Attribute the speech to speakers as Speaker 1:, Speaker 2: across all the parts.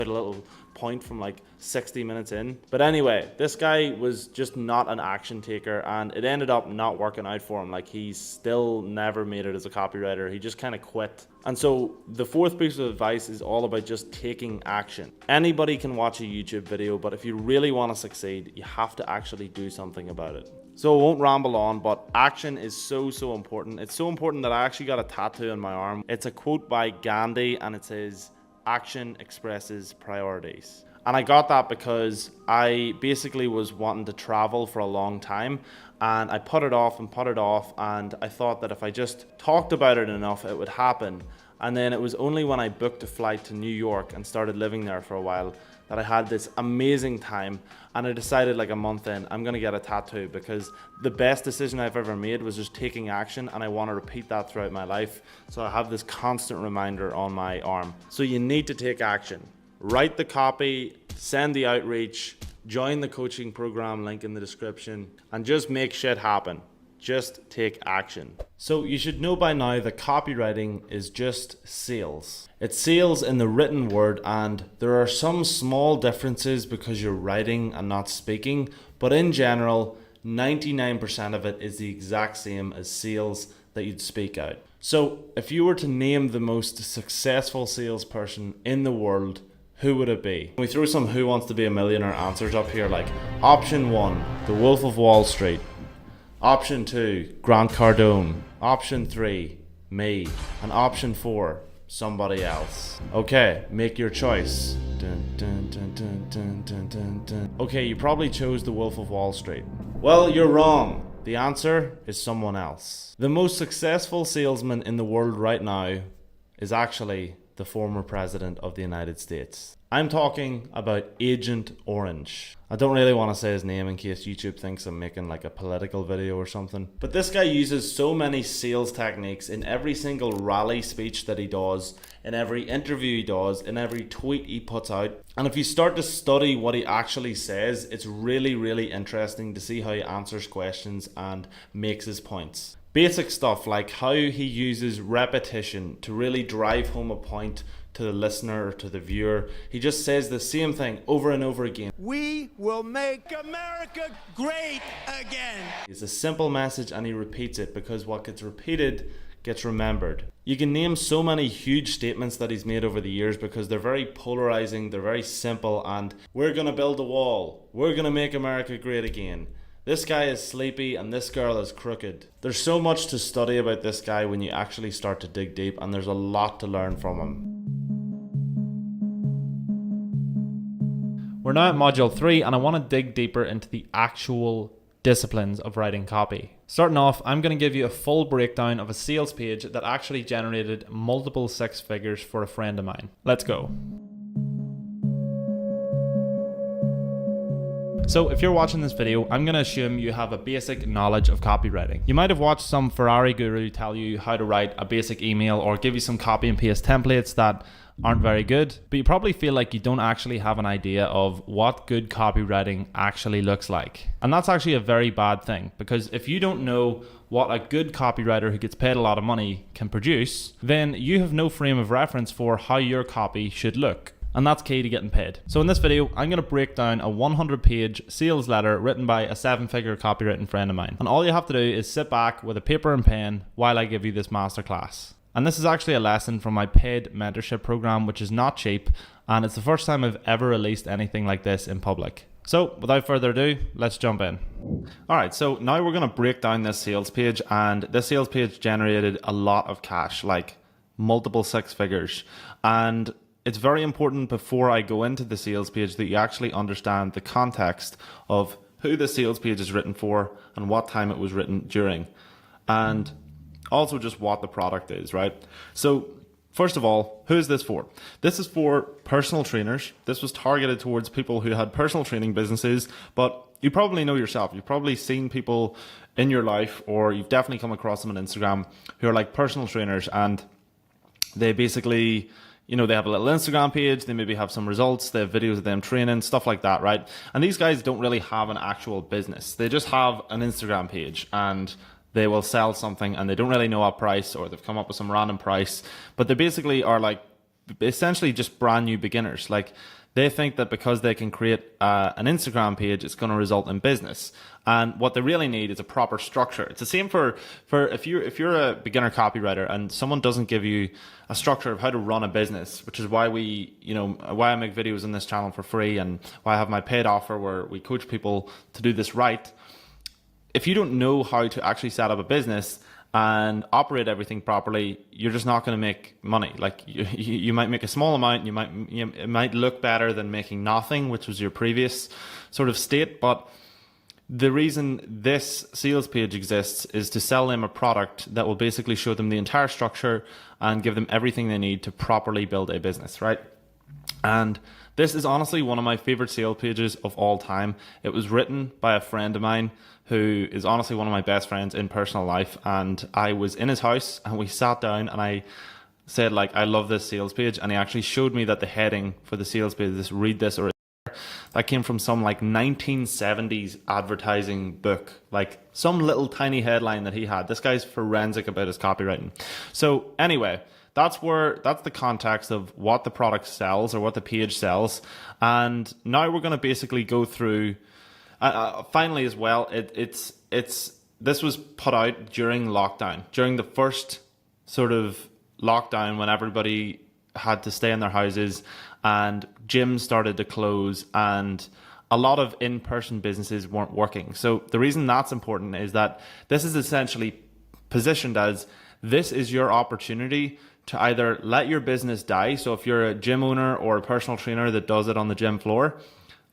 Speaker 1: a little point from like 60 minutes in. But anyway, this guy was just not an action taker, and it ended up not working out for him. Like, he still never made it as a copywriter. He just kind of quit. And so the fourth piece of advice is all about just taking action. Anybody can watch a YouTube video, but if you really want to succeed, you have to actually do something about it. So I won't ramble on, but action is so important. It's so important that I actually got a tattoo on my arm. It's a quote by Gandhi, and it says, "Action expresses priorities." And I got that because I basically was wanting to travel for a long time, and I put it off, and I thought that if I just talked about it enough, it would happen. And then it was only when I booked a flight to New York and started living there for a while that I had this amazing time, and I decided like a month in, I'm gonna get a tattoo, because the best decision I've ever made was just taking action, and I want to repeat that throughout my life. So I have this constant reminder on my arm. So you need to take action. Write the copy, send the outreach, join the coaching program, link in the description, and just make shit happen. Just take action. So you should know by now that copywriting is just sales. It's sales in the written word, and there are some small differences because you're writing and not speaking, but in general, 99% of it is the exact same as sales that you'd speak out. So if you were to name the most successful salesperson in the world, who would it be? We throw some Who Wants to Be a Millionaire answers up here, like option 1, the Wolf of Wall Street. Option 2, Grant Cardone. Option 3, me. And option 4, somebody else. Okay, make your choice. Dun, dun, dun, dun, dun, dun, dun, dun. Okay, you probably chose the Wolf of Wall Street. Well, you're wrong. The answer is someone else. The most successful salesman in the world right now is actually the former president of the United States. I'm talking about Agent Orange. I don't really want to say his name in case YouTube thinks I'm making like a political video or something. But this guy uses so many sales techniques in every single rally speech that he does, in every interview he does, in every tweet he puts out. And if you start to study what he actually says, it's really interesting to see how he answers questions and makes his points. Basic stuff like how he uses repetition to really drive home a point to the listener or to the viewer. He just says the same thing over and over again.
Speaker 2: We will make America great again.
Speaker 1: It's a simple message, and he repeats it because what gets repeated gets remembered. You can name so many huge statements that he's made over the years because they're very polarizing, they're very simple, and we're gonna build a wall, we're gonna make America great again. This guy is sleepy and this girl is crooked. There's so much to study about this guy when you actually start to dig deep, and there's a lot to learn from him.
Speaker 3: We're now at module 3, and I want to dig deeper into the actual disciplines of writing copy. Starting off, I'm going to give you a full breakdown of a sales page that actually generated multiple six figures for a friend of mine. Let's go. So if you're watching this video, I'm going to assume you have a basic knowledge of copywriting. You might have watched some Ferrari guru tell you how to write a basic email or give you some copy and paste templates that aren't very good, but you probably feel like you don't actually have an idea of what good copywriting actually looks like. And that's actually a very bad thing, because if you don't know what a good copywriter who gets paid a lot of money can produce, then you have no frame of reference for how your copy should look. And that's key to getting paid. So in this video, I'm going to break down a 100-page sales letter written by a 7-figure copywritten friend of mine. And all you have to do is sit back with a paper and pen while I give you this masterclass. And this is actually a lesson from my paid mentorship program, which is not cheap, and it's the first time I've ever released anything like this in public. So without further ado, let's jump in. All right, so now we're going to break down this sales page, and this sales page generated a lot of cash, like multiple six figures. And it's very important before I go into the sales page that you actually understand the context of who the sales page is written for and what time it was written during, and also just what the product is, right? So first of all, who is this for? This is for personal trainers. This was targeted towards people who had personal training businesses, but you probably know yourself. You've probably seen people in your life, or you've definitely come across them on Instagram, who are like personal trainers, and they basically, you know, they have a little Instagram page, they maybe have some results, they have videos of them training, stuff like that, right? And these guys don't really have an actual business. They just have an Instagram page, and they will sell something, and they don't really know what price, or they've come up with some random price, but they basically are like essentially just brand new beginners. Like, they think that because they can create an Instagram page, it's going to result in business. And what they really need is a proper structure. It's the same for if you're a beginner copywriter and someone doesn't give you a structure of how to run a business, which is why why I make videos on this channel for free, and why I have my paid offer where we coach people to do this right. If you don't know how to actually set up a business and operate everything properly, you're just not going to make money. Like, you might make a small amount, it might look better than making nothing, which was your previous sort of state. But the reason this sales page exists is to sell them a product that will basically show them the entire structure and give them everything they need to properly build a business, right? And this is honestly one of my favorite sales pages of all time. It was written by a friend of mine who is honestly one of my best friends in personal life. And I was in his house and we sat down and I said, like, I love this sales page. And he actually showed me that the heading for the sales page, this read this or that came from some like 1970s advertising book, like some little tiny headline that he had. This guy's forensic about his copywriting. So anyway, that's the context of what the product sells or what the page sells. And now we're going to basically go through, finally as well, this was put out during lockdown, during the first sort of lockdown when everybody had to stay in their houses and gyms started to close and a lot of in-person businesses weren't working. So the reason that's important is that this is essentially positioned as, this is your opportunity to either let your business die. So if you're a gym owner or a personal trainer that does it on the gym floor,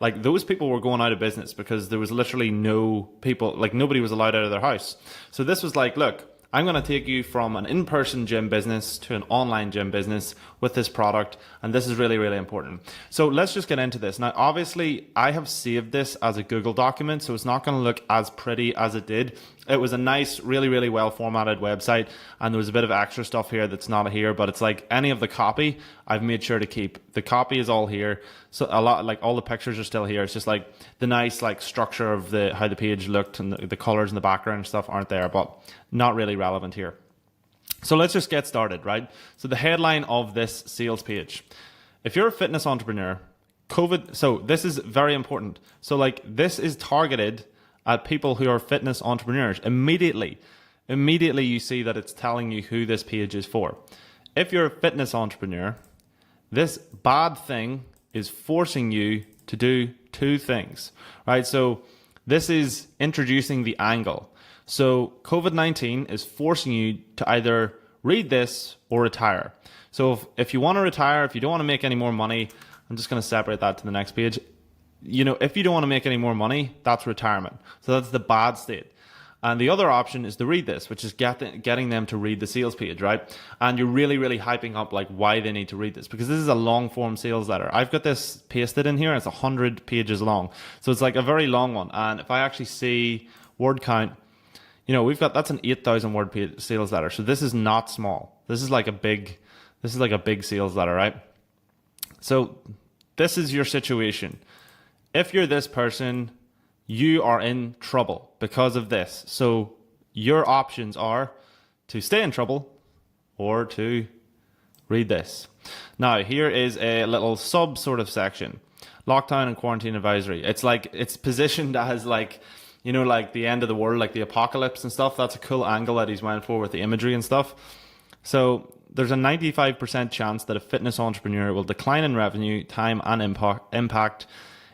Speaker 3: like, those people were going out of business because there was literally no people, like nobody was allowed out of their house. So this was like, look, I'm going to take you from an in-person gym business to an online gym business with this product. And this is really, really important. So let's just get into this. Now, obviously, I have saved this as a Google document, so it's not going to look as pretty as it did. It was a nice, really, really well formatted website. And there was a bit of extra stuff here that's not here, but it's like any of the copy I've made sure to keep. The copy is all here. So a lot, like all the pictures are still here. It's just like the nice like structure of how the page looked and the colors in the background and stuff aren't there, but not really relevant here. So let's just get started, right? So the headline of this sales page: if you're a fitness entrepreneur, so this is very important. So like, this is targeted at people who are fitness entrepreneurs. Immediately you see that it's telling you who this page is for. If you're a fitness entrepreneur, this bad thing is forcing you to do two things, right? So this is introducing the angle. So COVID-19 is forcing you to either read this or retire. So if you want to retire, if you don't want to make any more money, I'm just going to separate that to the next page. If you don't want to make any more money, that's retirement. So that's the bad state. And the other option is to read this, which is getting them to read the sales page, right? And you're really, really hyping up like why they need to read this, because this is a long form sales letter. I've got this pasted in here. It's 100 pages long. So it's like a very long one. And if I actually see word count, that's an 8,000 word sales letter. So this is not small. This is like a big sales letter, right? So this is your situation. If you're this person, you are in trouble because of this. So your options are to stay in trouble or to read this. Now, here is a little sub sort of section: lockdown and quarantine advisory. It's positioned as like, like the end of the world, like the apocalypse and stuff. That's a cool angle that he's went for with the imagery and stuff. So there's a 95% chance that a fitness entrepreneur will decline in revenue, time, and impact,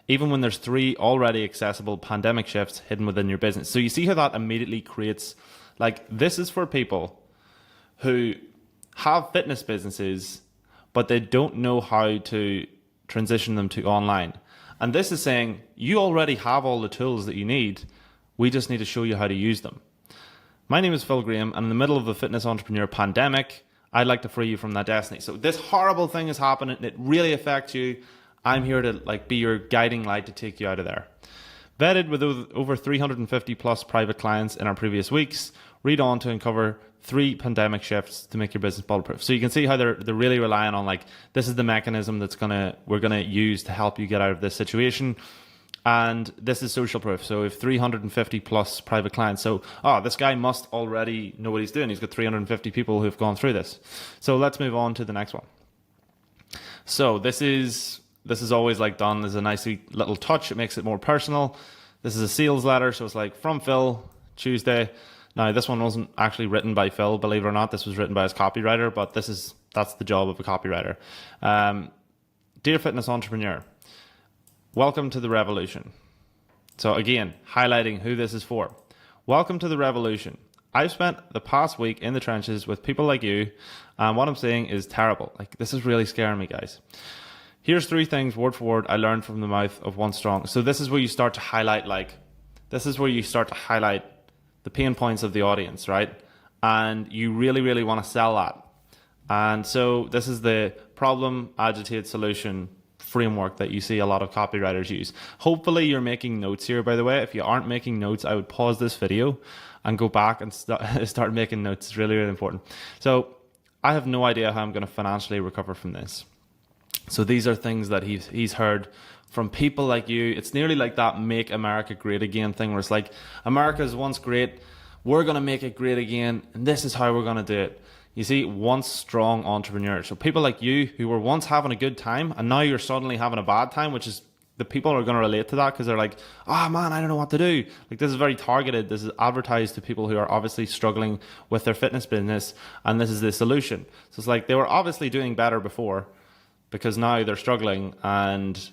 Speaker 3: even when there's 3 already accessible pandemic shifts hidden within your business. So you see how that immediately creates, like, this is for people who have fitness businesses, but they don't know how to transition them to online. And this is saying, you already have all the tools that you need. We just need to show you how to use them. My name is Phil Graham, and in the middle of the fitness entrepreneur pandemic, I'd like to free you from that destiny. So this horrible thing is happening. It really affects you. I'm here to be your guiding light to take you out of there. Vetted with over 350 plus private clients in our previous weeks. Read on to uncover 3 pandemic shifts to make your business bulletproof. So you can see how they're really relying on this is the mechanism we're gonna use to help you get out of this situation. And this is social proof. So we have 350 plus private clients. So, this guy must already know what he's doing. He's got 350 people who have gone through this. So let's move on to the next one. So this is always like done as a nice little touch. It makes it more personal. This is a sales letter, so it's like, from Phil, Tuesday. Now this one wasn't actually written by Phil, believe it or not. This was written by his copywriter, but that's the job of a copywriter. Dear fitness entrepreneur, welcome to the revolution. So again, highlighting who this is for. Welcome to the revolution. I've spent the past week in the trenches with people like you, and what I'm saying is terrible. Like, this is really scaring me, guys. Here's 3 things, word for word, I learned from the mouth of one strong. So this is where you start to highlight, the pain points of the audience, right? And you really, really want to sell that. And so this is the problem, agitate, solution framework that you see a lot of copywriters use. Hopefully you're making notes here, by the way. If you aren't making notes, I would pause this video and go back and start making notes. It's really, really important. So I have no idea how I'm going to financially recover from this. So these are things that he's heard from people like you. It's nearly like that Make America Great Again thing, where it's like, America is once great, we're going to make it great again, and this is how we're going to do it. You see, once strong entrepreneurs. So people like you who were once having a good time and now you're suddenly having a bad time, which is, the people are going to relate to that because they're like, oh man, I don't know what to do. Like, this is very targeted. This is advertised to people who are obviously struggling with their fitness business, and this is the solution. So it's like, they were obviously doing better before because now they're struggling, and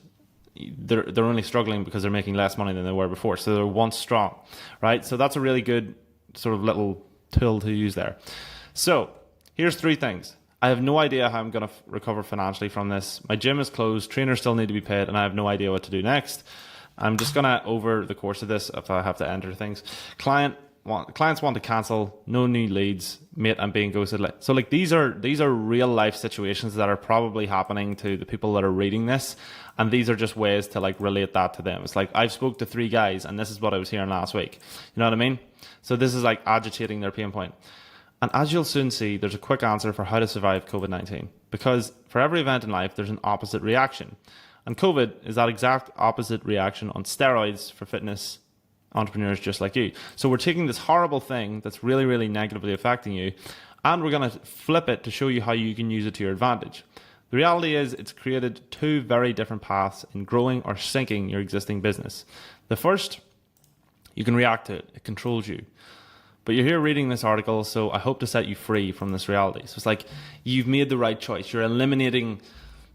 Speaker 3: they're only struggling because they're making less money than they were before. So they're once strong, right? So that's a really good sort of little tool to use there. So here's 3 things. I have no idea how I'm going to recover financially from this. My gym is closed, trainers still need to be paid, and I have no idea what to do next. I'm just going to, over the course of this, if I have to enter things, clients want to cancel, no new leads, mate, I'm being ghosted. So like, these are real life situations that are probably happening to the people that are reading this, and these are just ways to like relate that to them. It's like, I've spoke to 3 guys and this is what I was hearing last week. You know what I mean? So this is like agitating their pain point. And as you'll soon see, there's a quick answer for how to survive COVID-19, because for every event in life, there's an opposite reaction. And COVID is that exact opposite reaction on steroids for fitness entrepreneurs just like you. So we're taking this horrible thing that's really, really negatively affecting you, and we're going to flip it to show you how you can use it to your advantage. The reality is, it's created 2 very different paths in growing or sinking your existing business. The first, you can react to it. It controls you. But you're here reading this article, so I hope to set you free from this reality. So it's like, you've made the right choice. You're eliminating,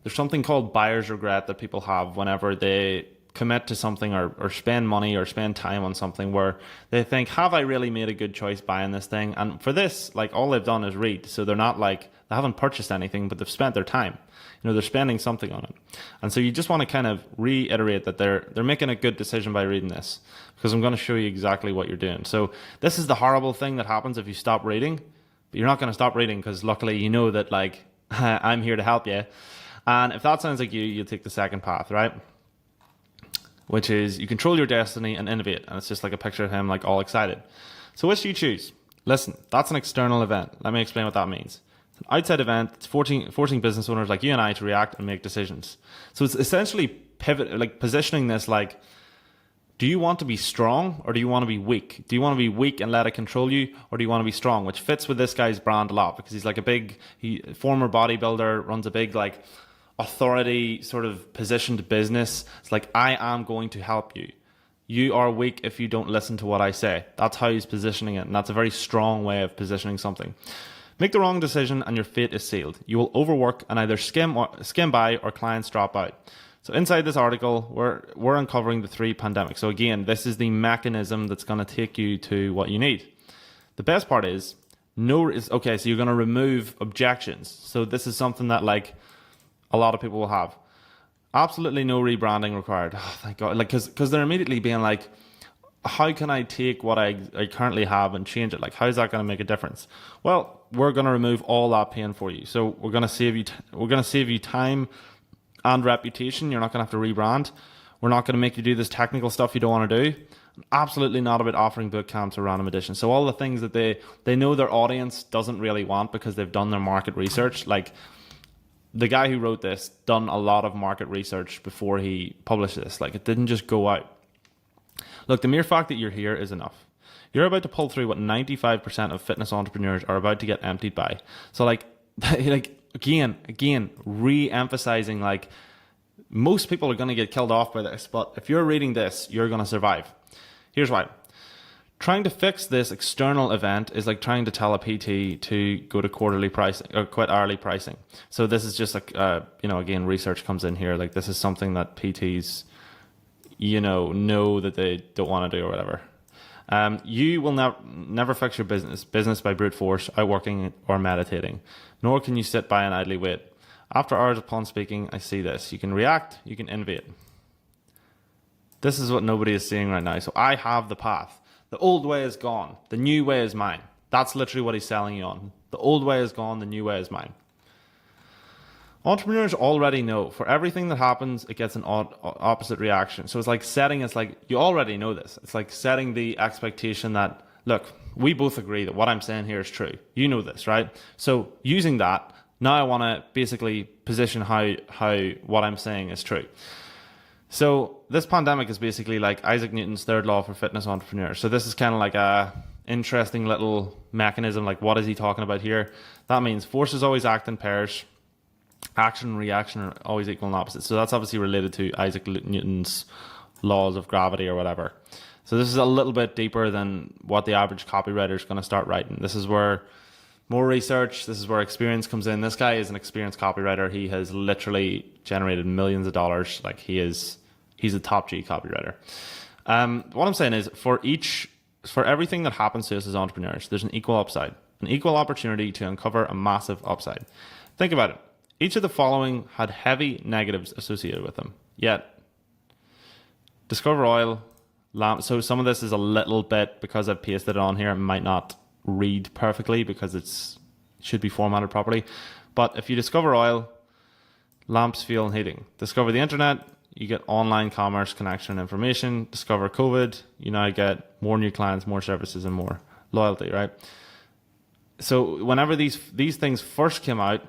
Speaker 3: there's something called buyer's regret that people have whenever they commit to something or spend money or spend time on something, where they think, have I really made a good choice buying this thing? And for this, like, all they've done is read. So they're not like, they haven't purchased anything, but they've spent their time. You know, they're spending something on it. And so you just want to kind of reiterate that they're making a good decision by reading this, because I'm going to show you exactly what you're doing. So this is the horrible thing that happens if you stop reading, but you're not going to stop reading, because luckily you know that, like, I'm here to help you. And if that sounds like you'll take the second path, right? Which is, you control your destiny and innovate. And it's just like a picture of him, like, all excited. So which do you choose? Listen, that's an external event. Let me explain what that means. It's an outside event. It's forcing business owners like you and I to react and make decisions. So it's essentially positioning this like, do you want to be strong or do you want to be weak? Do you want to be weak and let it control you, or do you want to be strong? Which fits with this guy's brand a lot, because he's like former bodybuilder, runs a big, like, authority sort of positioned business. It's like, I am going to help you. You are weak if you don't listen to what I say. That's how he's positioning it, and that's a very strong way of positioning something. Make the wrong decision and your fate is sealed. You will overwork and either skim by or clients drop out. So inside this article, we're uncovering the 3 pandemics. So again, this is the mechanism that's going to take you to what you need. The best part is, so you're going to remove objections. So this is something that, like, a lot of people will have. Absolutely no rebranding required. Oh, thank God. Like, because they're immediately being like, how can I take what I currently have and change it? Like, how is that going to make a difference? Well, we're going to remove all that pain for you. So we're going to save you time and reputation. You're not going to have to rebrand. We're not going to make you do this technical stuff you don't want to do. Absolutely not about offering boot camps or random editions. So all the things that they know their audience doesn't really want because they've done their market research. Like, the guy who wrote this done a lot of market research before he published this. Like, it didn't just go out. Look, the mere fact that you're here is enough. You're about to pull through what 95% of fitness entrepreneurs are about to get emptied by. So like again, re-emphasizing, like, most people are going to get killed off by this, but if you're reading this, you're going to survive. Here's why. Trying to fix this external event is like trying to tell a PT to go to quarterly pricing or quit hourly pricing. So this is just like, again, research comes in here. Like, this is something that PTs, know that they don't want to do or whatever. You will never fix your business by brute force, outworking or meditating, nor can you sit by and idly wait. After hours upon speaking, I see this. You can react, you can innovate. This is what nobody is seeing right now. So I have the path. The old way is gone. The new way is mine. That's literally what he's selling you on. The old way is gone. The new way is mine. Entrepreneurs already know for everything that happens, it gets an opposite reaction. So it's like you already know this. It's like setting the expectation that, look, we both agree that what I'm saying here is true. You know this, right? So using that, now I want to basically position how what I'm saying is true. So this pandemic is basically like Isaac Newton's third law for fitness entrepreneurs. So this is kind of like a interesting little mechanism. Like, what is he talking about here? That means forces always act in pairs. Action and reaction are always equal and opposite. So that's obviously related to Isaac Newton's laws of gravity or whatever. So this is a little bit deeper than what the average copywriter is going to start writing. This is where more research, this is where experience comes in. This guy is an experienced copywriter. He has literally generated millions of dollars. Like, he's a top G copywriter. What I'm saying is, for everything that happens to us as entrepreneurs, there's an equal upside, an equal opportunity to uncover a massive upside. Think about it. Each of the following had heavy negatives associated with them. Yet, Discover Oil, so some of this is a little bit, because I've pasted it on here, it might not read perfectly because it should be formatted properly. But if you discover oil, lamps, fuel, and heating. Discover the internet, you get online commerce, connection, and information. Discover COVID, you now get more new clients, more services, and more loyalty, right? So whenever these things first came out,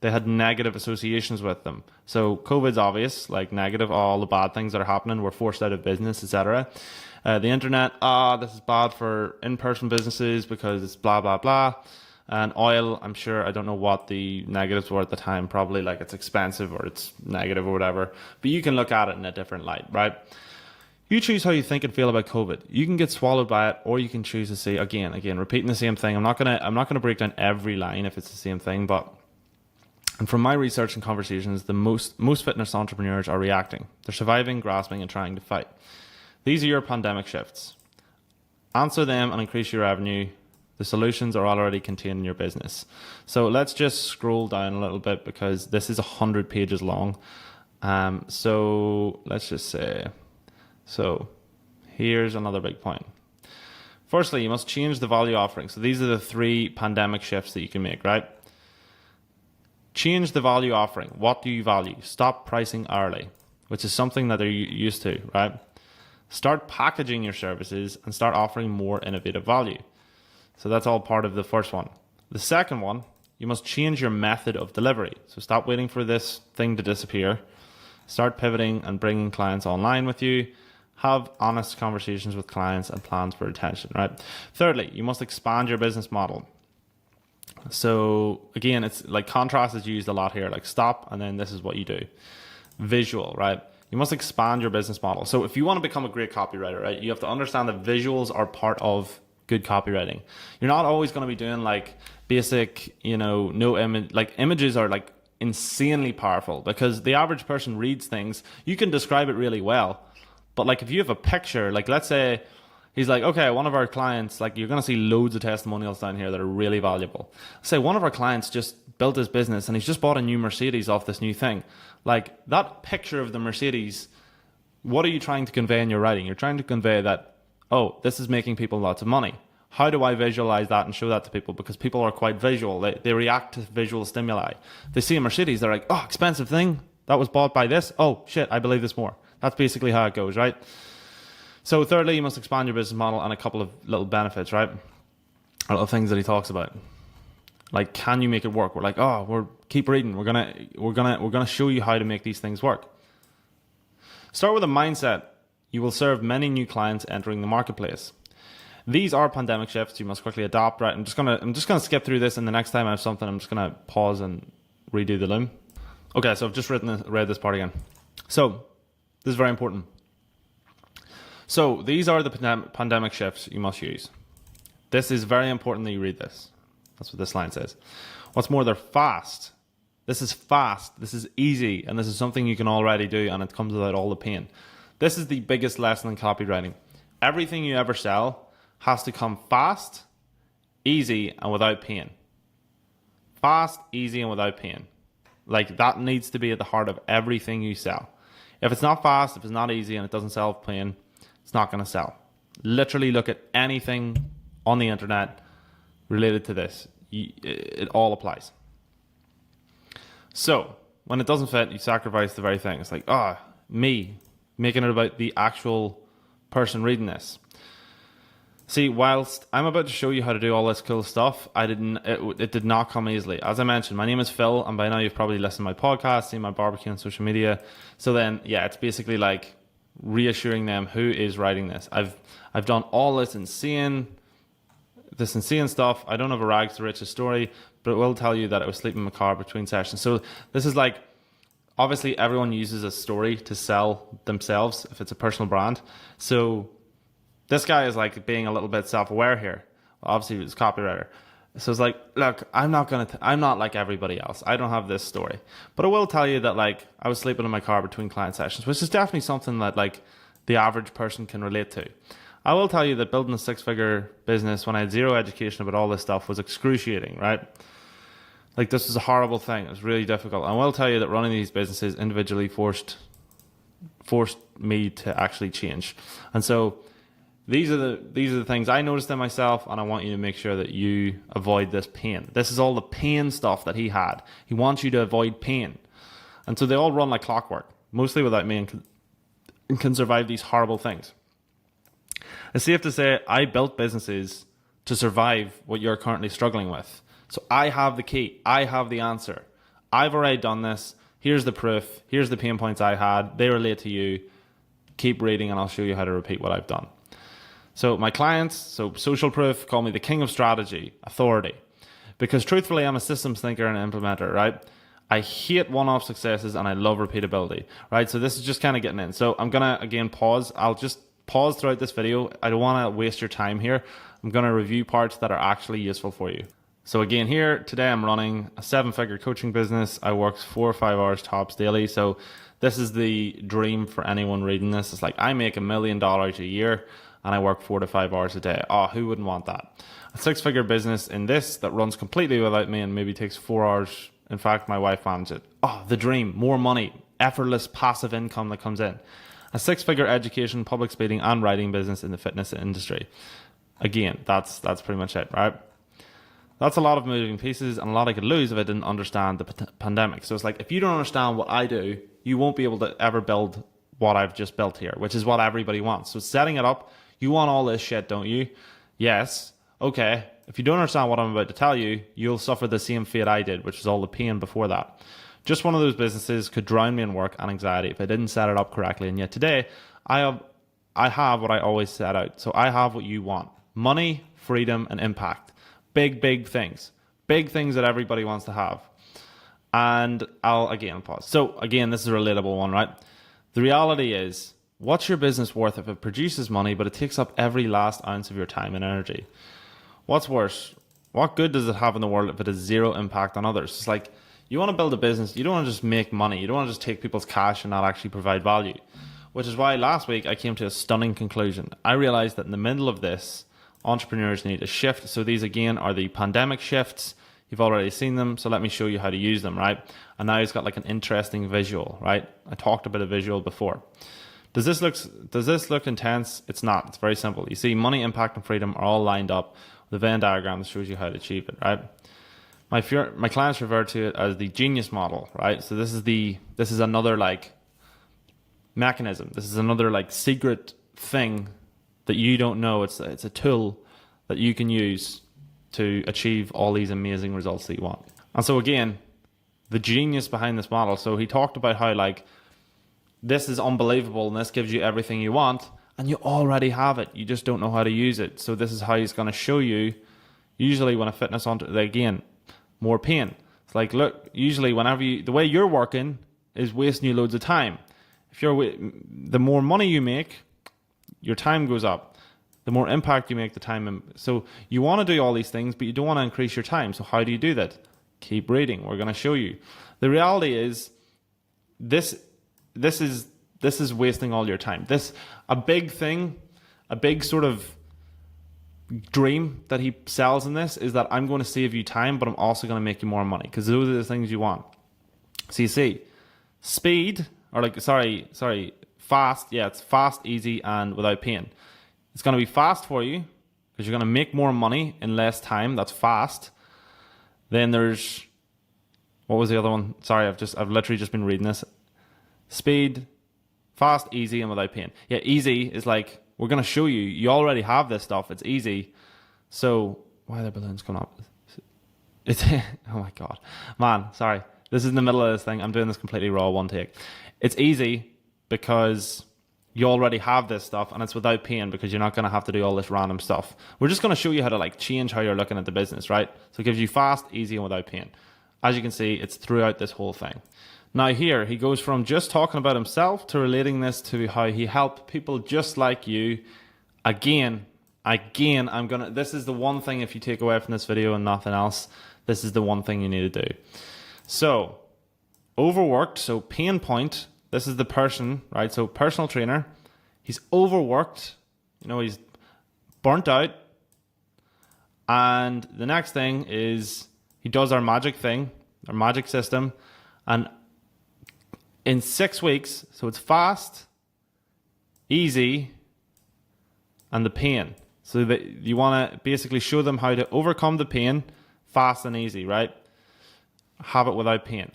Speaker 3: they had negative associations with them. So COVID's obvious, like negative, all the bad things that are happening, we're forced out of business, etc. The internet, this is bad for in-person businesses because it's blah, blah, blah. And oil, I'm sure, I don't know what the negatives were at the time, probably like it's expensive or it's negative or whatever. But you can look at it in a different light, right? You choose how you think and feel about COVID. You can get swallowed by it, or you can choose to say, again, repeating the same thing. I'm not gonna break down every line if it's the same thing, but and from my research and conversations, the most fitness entrepreneurs are reacting. They're surviving, grasping, and trying to fight. These are your pandemic shifts. Answer them and increase your revenue. The solutions are already contained in your business. So let's just scroll down a little bit because this is 100 pages long. So let's just say, so here's another big point. Firstly, you must change the value offering. So these are the 3 pandemic shifts that you can make, right? Change the value offering. What do you value? Stop pricing hourly, which is something that they're used to, right? Start packaging your services and start offering more innovative value. So that's all part of the first one. The second one, you must change your method of delivery. So stop waiting for this thing to disappear. Start pivoting and bringing clients online with you. Have honest conversations with clients and plans for retention, right? Thirdly, you must expand your business model. So again, it's like contrast is used a lot here, like stop, and then this is what you do. Visual, right? You must expand your business model. So if you want to become a great copywriter, right, you have to understand that visuals are part of good copywriting. You're not always going to be doing like basic, no image, like images are like insanely powerful because the average person reads things. You can describe it really well, but like if you have a picture, like let's say, he's like, okay, one of our clients, like you're going to see loads of testimonials down here that are really valuable. Say one of our clients just built his business and he's just bought a new Mercedes off this new thing. Like that picture of the Mercedes, what are you trying to convey in your writing? You're trying to convey that, oh, this is making people lots of money. How do I visualize that and show that to people? Because people are quite visual. They react to visual stimuli. They see a Mercedes, they're like, oh, expensive thing that was bought by this. Oh shit, I believe this more. That's basically how it goes, right? So thirdly, you must expand your business model and a couple of little benefits, right? A little things that he talks about. Like, can you make it work? We're like, keep reading. We're gonna show you how to make these things work. Start with a mindset. You will serve many new clients entering the marketplace. These are pandemic shifts. You must quickly adapt, right? I'm just gonna skip through this, and the next time I have something, I'm just gonna pause and redo the loom. Okay, so I've just read this part again. So this is very important. So these are the pandemic shifts you must use. This is very important that you read this. That's what this line says. What's more, they're fast. This is fast. This is easy. And this is something you can already do, and it comes without all the pain. This is the biggest lesson in copywriting. Everything you ever sell has to come fast, easy, and without pain. Fast, easy, and without pain. Like, that needs to be at the heart of everything you sell. If it's not fast, if it's not easy, and it doesn't sell with pain, it's not going to sell. Literally look at anything on the internet related to this. It all applies. So, when it doesn't fit, you sacrifice the very thing. It's like, me, making it about the actual person reading this. See, whilst I'm about to show you how to do all this cool stuff, it did not come easily. As I mentioned, my name is Phil, and by now you've probably listened to my podcast, seen my barbecue on social media. So then, yeah, it's basically like reassuring them who is writing this. I've done all this insane stuff. I don't have a rags to riches story, but it will tell you that I was sleeping in my car between sessions. So this is like, obviously everyone uses a story to sell themselves if it's a personal brand. So this guy is like being a little bit self-aware here. Well, obviously he's a copywriter. So it's like, look, I'm not like everybody else. I don't have this story. But I will tell you that like I was sleeping in my car between client sessions, which is definitely something that like the average person can relate to. I will tell you that building a 6-figure business when I had zero education about all this stuff was excruciating, right? Like, this was a horrible thing. It was really difficult. I will tell you that running these businesses individually forced me to actually change. And so these are the things I noticed in myself, and I want you to make sure that you avoid this pain. This is all the pain stuff that he had. He wants you to avoid pain. And so they all run like clockwork, mostly without me, and can survive these horrible things. It's safe to say I built businesses to survive what you're currently struggling with. So I have the key. I have the answer. I've already done this. Here's the proof. Here's the pain points I had. They relate to you. Keep reading and I'll show you how to repeat what I've done. So my clients, so social proof, call me the king of strategy, authority. Because truthfully, I'm a systems thinker and implementer, right? I hate one-off successes and I love repeatability, right? So this is just kind of getting in. So I'm going to, again, pause. I'll just pause throughout this video. I don't want to waste your time here. I'm going to review parts that are actually useful for you. So again, here today I'm running a 7-figure coaching business. I work 4 or 5 hours tops daily. So this is the dream for anyone reading this. It's like I make $1 million a year and I work 4 to 5 hours a day. Oh, who wouldn't want that? A 6-figure business in this that runs completely without me and maybe takes 4 hours. In fact, my wife manages it. Oh, the dream, more money, effortless passive income that comes in. A 6-figure education, public speaking and writing business in the fitness industry. Again, that's pretty much it, right? That's a lot of moving pieces and a lot I could lose if I didn't understand the pandemic. So it's like, if you don't understand what I do, you won't be able to ever build what I've just built here, which is what everybody wants. So setting it up, you want all this shit, don't you? Yes. Okay. If you don't understand what I'm about to tell you, you'll suffer the same fate I did, which is all the pain before that. Just one of those businesses could drown me in work and anxiety if I didn't set it up correctly. And yet today, I have what I always set out. So I have what you want. Money, freedom, and impact. Big things. Big things that everybody wants to have. And I'll pause. So again, this is a relatable one, right? The reality is, what's your business worth if it produces money, but it takes up every last ounce of your time and energy? What's worse? What good does it have in the world if it has zero impact on others? It's like, you want to build a business, you don't want to just make money. You don't want to just take people's cash and not actually provide value. Which is why last week I came to a stunning conclusion. I realized that in the middle of this, entrepreneurs need a shift. So these again are the pandemic shifts. You've already seen them, so let me show you how to use them, right? And now it's got like an interesting visual, right? I talked about a visual before. Does this look intense? It's not. It's very simple. You see, money, impact, and freedom are all lined up with a Venn diagram that shows you how to achieve it, right? My clients refer to it as the genius model, right? So this is another like mechanism. This is another like secret thing that you don't know. It's a tool that you can use to achieve all these amazing results that you want. And so again, the genius behind this model. So he talked about how like this is unbelievable and this gives you everything you want and you already have it. You just don't know how to use it. So this is how he's going to show you. Usually when a fitness again, more pain. It's like, look, usually the way you're working is wasting you loads of time. The more money you make, your time goes up. The more impact you make, the time. So you want to do all these things, but you don't want to increase your time. So how do you do that? Keep reading. We're going to show you. The reality is, this is wasting all your time. A big sort of dream that he sells in this is that I'm going to save you time, but I'm also going to make you more money, because those are the things you want. So you see, speed, or fast. Yeah, it's fast, easy, and without pain. It's going to be fast for you because you're going to make more money in less time. That's fast. Then there's, what was the other one? Sorry, I've literally just been reading this. Speed, fast, easy, and without pain. Yeah, easy is like, we're going to show you. You already have this stuff. It's easy. So, why are the balloons coming up? It's oh my God. Man, sorry. This is in the middle of this thing. I'm doing this completely raw, one take. It's easy because you already have this stuff, and it's without pain because you're not going to have to do all this random stuff. We're just going to show you how to like change how you're looking at the business, right? So it gives you fast, easy, and without pain. As you can see, it's throughout this whole thing. Now here, he goes from just talking about himself to relating this to how he helped people just like you. Again, this is the one thing, if you take away from this video and nothing else, this is the one thing you need to do. So, overworked, so pain point, this is the person, right? So personal trainer, he's overworked, he's burnt out. And the next thing is he does our magic thing, our magic system, and in 6 weeks, so it's fast, easy, and the pain. So that you want to basically show them how to overcome the pain fast and easy, right? Have it without pain.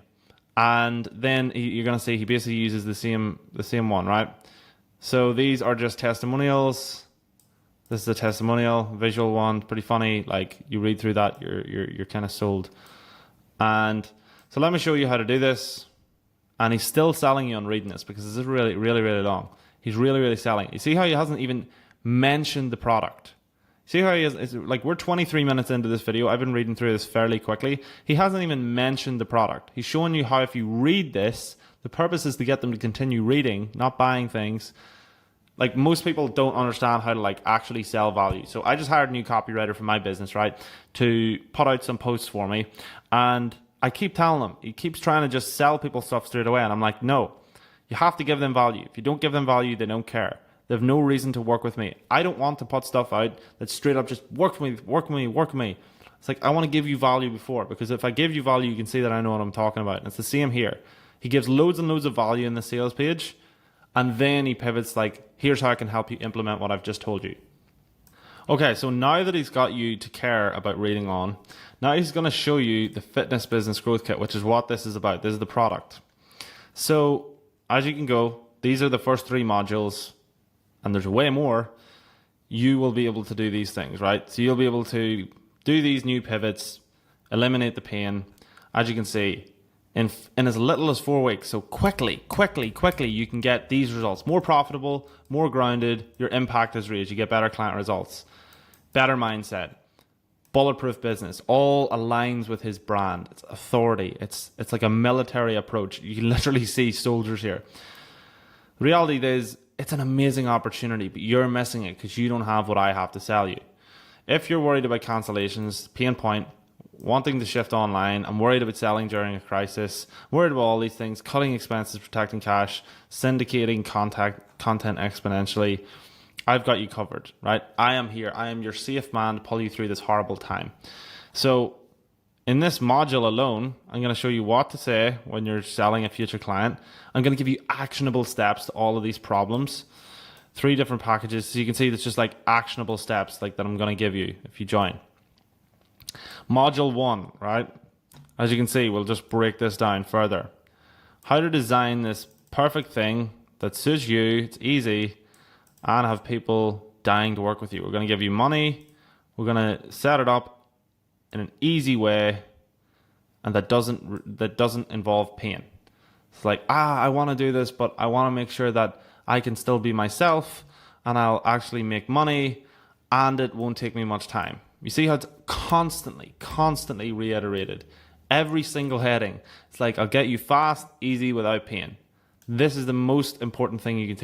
Speaker 3: And then you're going to see he basically uses the same one, right? So these are just testimonials. This is a testimonial, visual one, pretty funny. Like, you read through that, you're kind of sold. And so let me show you how to do this. And he's still selling you on reading this because this is really, really, really long. He's really, really selling. You see how he hasn't even mentioned the product? See how he is, like, we're 23 minutes into this video. I've been reading through this fairly quickly. He hasn't even mentioned the product. He's showing you how if you read this, the purpose is to get them to continue reading, not buying things. Like, most people don't understand how to like actually sell value. So I just hired a new copywriter for my business, right, to put out some posts for me. And I keep telling him, he keeps trying to just sell people stuff straight away. And I'm like, no, you have to give them value. If you don't give them value, they don't care. They have no reason to work with me. I don't want to put stuff out that's straight up just work with me. It's like, I want to give you value before, because if I give you value, you can see that I know what I'm talking about. And it's the same here. He gives loads and loads of value in the sales page, and then he pivots like, here's how I can help you implement what I've just told you. Okay, so now that he's got you to care about reading on, now he's going to show you the Fitness Business Growth Kit, which is what this is about. This is the product. So as you can go, these are the first 3 modules, and there's way more. You will be able to do these things, right? So you'll be able to do these new pivots, eliminate the pain. As you can see, in as little as 4 weeks. So quickly, you can get these results. More profitable, more grounded, your impact is raised, you get better client results, better mindset, bulletproof business, all aligns with his brand. It's authority. It's like a military approach. You can literally see soldiers here. The reality is, it's an amazing opportunity, but you're missing it because you don't have what I have to sell you. If you're worried about cancellations, pain point, wanting to shift online, I'm worried about selling during a crisis, worried about all these things, cutting expenses, protecting cash, syndicating content exponentially, I've got you covered, right? I am here. I am your safe man to pull you through this horrible time. So in this module alone, I'm going to show you what to say when you're selling a future client. I'm going to give you actionable steps to all of these problems. 3 different packages. So you can see it's just like actionable steps like that I'm going to give you if you join. Module 1, right? As you can see, we'll just break this down further. How to design this perfect thing that suits you, it's easy, and have people dying to work with you. We're going to give you money. We're going to set it up in an easy way, and that doesn't involve pain. It's like, I want to do this, but I want to make sure that I can still be myself, and I'll actually make money, and it won't take me much time. You see how it's constantly reiterated Every single heading. It's like, I'll get you fast, easy, without pain. This is the most important thing you can take